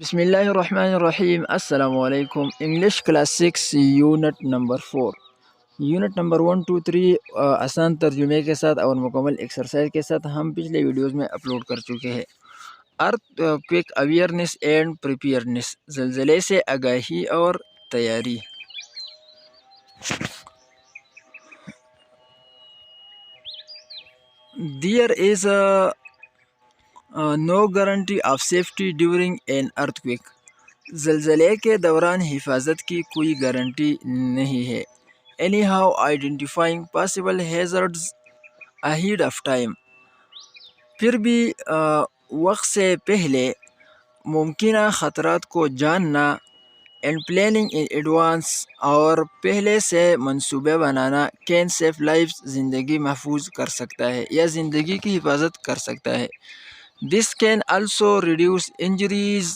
بسم اللہ الرحمن الرحیم، السلام علیکم۔ English class 6 unit number 4، unit number 1 2 3 آسان ترجمے کے ساتھ اور مکمل ایکسرسائز کے ساتھ ہم پچھلے ویڈیوز میں اپلوڈ کر چکے ہیں۔ ارتھ کویک اویئرنیس اینڈ پریپیئرنیس، زلزلے سے آگاہی اور تیاری۔ There is no guarantee of safety during an earthquake. زلزلے کے دوران حفاظت کی کوئی گارنٹی نہیں ہے۔ Anyhow, identifying possible hazards ahead of time. پھر بھی وقت سے پہلے ممکنہ خطرات کو جاننا، and planning in advance، اور پہلے سے منصوبے بنانا، can save lives، زندگی محفوظ کر سکتا ہے یا زندگی کی حفاظت کر سکتا ہے۔ This can also reduce injuries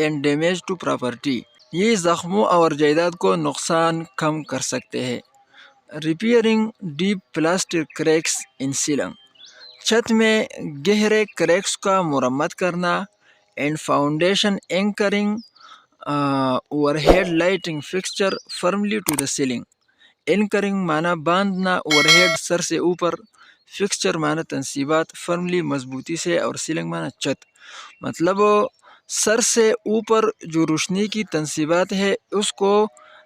and damage to property، یہ زخموں اور جائیداد کو نقصان کم کر سکتے ہیں۔ Repairing deep plastic cracks in ceiling، چھت میں گہرے کریکس کا مرمت کرنا، and foundation anchoring overhead lighting fixture firmly to the ceiling۔ anchoring معنی باندھنا، overhead سر سے اوپر، fixture معنی تنصیبات، firmly مضبوطی سے، اور ceiling معنی چھت۔ مطلب سر سے اوپر جو روشنی کی تنصیبات ہے اس کو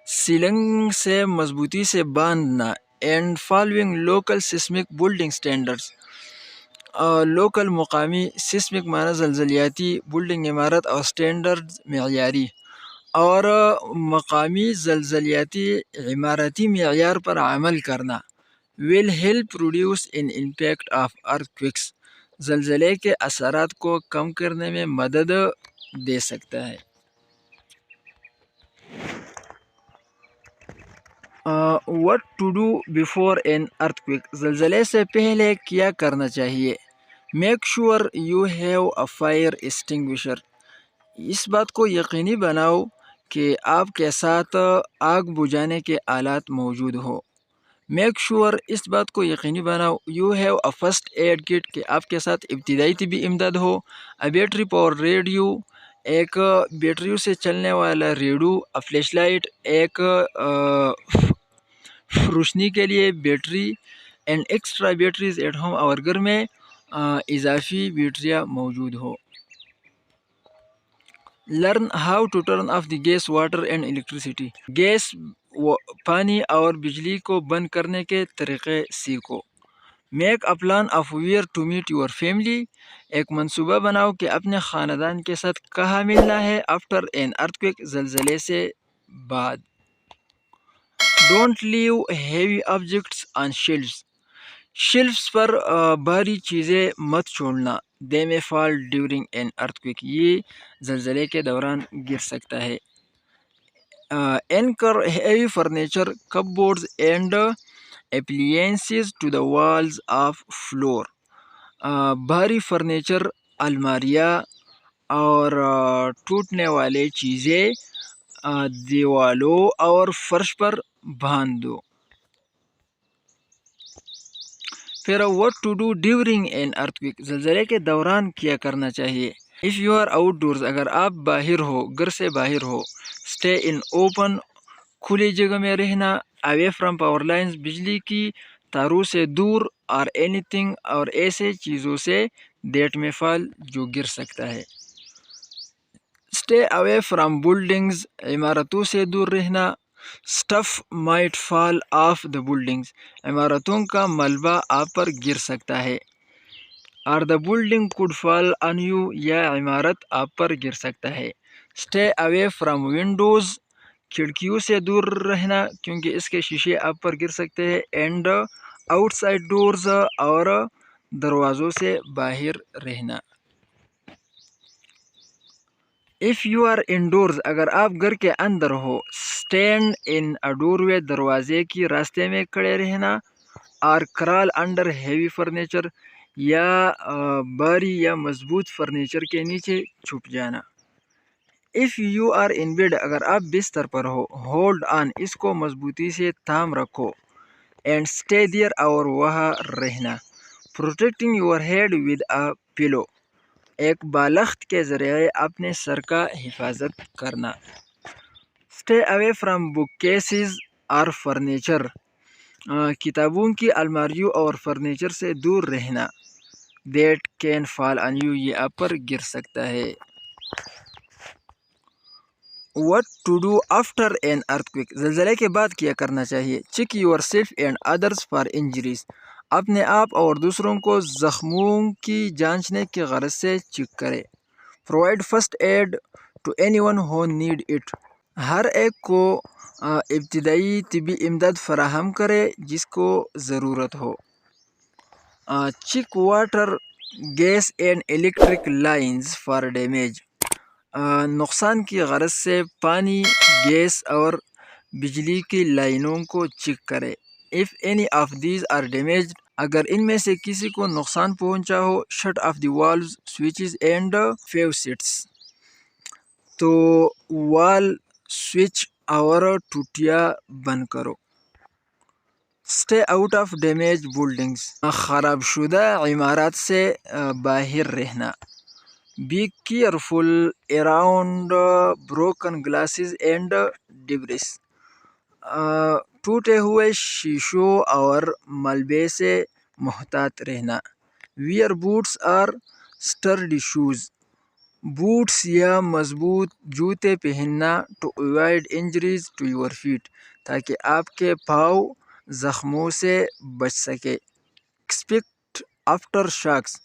سیلنگ سے مضبوطی سے باندھنا، and following local seismic building standards، local مقامی، سسمک معنی زلزلیاتی، بلڈنگ عمارت، اور اسٹینڈرڈ معیاری، اور مقامی زلزلیاتی عمارتی معیار پر عمل کرنا۔ will help reduce an impact of earthquakes، زلزلے کے اثرات کو کم کرنے میں مدد دے سکتا ہے۔ What to do before an earthquake، زلزلے سے پہلے کیا کرنا چاہیے۔ Make sure you have a fire extinguisher، اس بات کو یقینی بناؤ کہ آپ کے ساتھ آگ بجھانے کے آلات موجود ہو۔ Make sure، اس بات کو یقینی بناؤ، you have a first aid kit، کہ آپ کے ساتھ ابتدائی طبی امداد ہو۔ A battery power radio، ایک بیٹریوں سے چلنے والا ریڈیو۔ A flashlight، ایک روشنی کے لیے battery. And extra batteries at home، اور گھر میں اضافی بیٹریاں موجود ہو۔ Learn how to turn off the gas, water and electricity، gas, پانی اور بجلی کو بند کرنے کے طریقے سیکھو۔ Make a plan of where to meet your family، ایک منصوبہ بناؤ کہ اپنے خاندان کے ساتھ کہاں ملنا ہے۔ After an earthquake، زلزلے سے بعد۔ Don't leave heavy objects on shelves، شیلفز پر بھاری چیزیں مت چھوڑنا۔ They may fall during an earthquake، یہ زلزلے کے دوران گر سکتا ہے۔ Anchor heavy furniture, cupboards and appliances to the walls of floor، بھاری فرنیچر، الماریاں اور ٹوٹنے والے چیزیں دیوالوں اور فرش پر باندھ دو۔ پھر what to do during an earthquake، زلزلے کے دوران کیا کرنا چاہیے۔ If you are outdoors، اگر آپ باہر ہو، گھر سے باہر ہو۔ Stay in open، کھلی جگہ میں رہنا۔ Away from power lines، بجلی کی تاروں سے دور۔ Or anything، اور ایسے چیزوں سے that may fall، جو گر سکتا ہے۔ Stay away from buildings، عمارتوں سے دور رہنا۔ Stuff might fall off the buildings، عمارتوں کا ملبہ آپ پر گر سکتا ہے۔ Or the building could fall on you، یا عمارت آپ پر گر سکتا ہے۔ Stay away from windows، کھڑکیوں سے دور رہنا کیونکہ اس کے شیشے آپ پر گر سکتے ہیں۔ And outside doors، اور دروازوں سے باہر رہنا۔ If you are indoors، اگر آپ گھر کے اندر ہو۔ Stand in a doorway، دروازے کی راستے میں کھڑے رہنا۔ Or crawl under heavy furniture، یا بھاری یا مضبوط فرنیچر کے نیچے چھپ جانا۔ If you are in bed، اگر آپ بستر پر ہو۔ Hold on، اس کو مضبوطی سے تھام رکھو۔ And stay there، اور وہاں رہنا۔ Protecting your head with a pillow، ایک بالخت کے ذریعے اپنے سر کا حفاظت کرنا. Stay away from book cases اور فرنیچر. کتابوں کی الماریوں اور فرنیچر سے دور رہنا. That can fall on you. یہ آپ پر گر سکتا ہے. What to do after an earthquake. زلزلے کے بعد کیا کرنا چاہیے. Check your self and others for injuries. اپنے آپ اور دوسروں کو زخموں کی جانچنے کی غرض سے چیک کرے. Provide first aid to anyone who need it. ہر ایک کو ابتدائی طبی امداد فراہم کرے جس کو ضرورت ہو. Check water gas and electric lines for damage. نقصان کی غرض سے پانی، گیس اور بجلی کی لائنوں کو چیک کرے. If any of these are damaged. اگر ان میں سے کسی کو نقصان پہنچا ہو. Shut off the valves, switches and faucets. تو وال، سوئچ اور ٹوٹیاں بند کرو. Stay out of damaged buildings. خراب شدہ عمارات سے باہر رہنا. Be careful around broken glasses and debris. ٹوٹے ہوئے شیشوں اور ملبے سے محتاط رہنا. Wear boots or sturdy shoes. Boots یا مضبوط جوتے پہننا. To avoid injuries to your feet. تاکہ آپ کے پاؤں زخموں سے بچ سکے. Expect after shocks.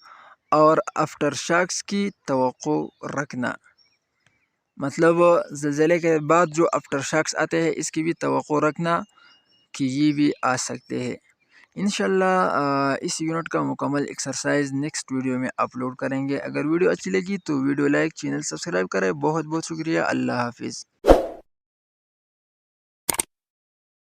اور آفٹر شاکس کی توقع رکھنا. مطلب زلزلے کے بعد جو آفٹر شاکس آتے ہیں اس کی بھی توقع رکھنا کہ یہ بھی آ سکتے ہیں. انشاءاللہ اس یونٹ کا مکمل ایکسرسائز نیکسٹ ویڈیو میں اپلوڈ کریں گے. اگر ویڈیو اچھی لگی تو ویڈیو لائک، چینل سبسکرائب کریں. بہت بہت شکریہ. اللہ حافظ.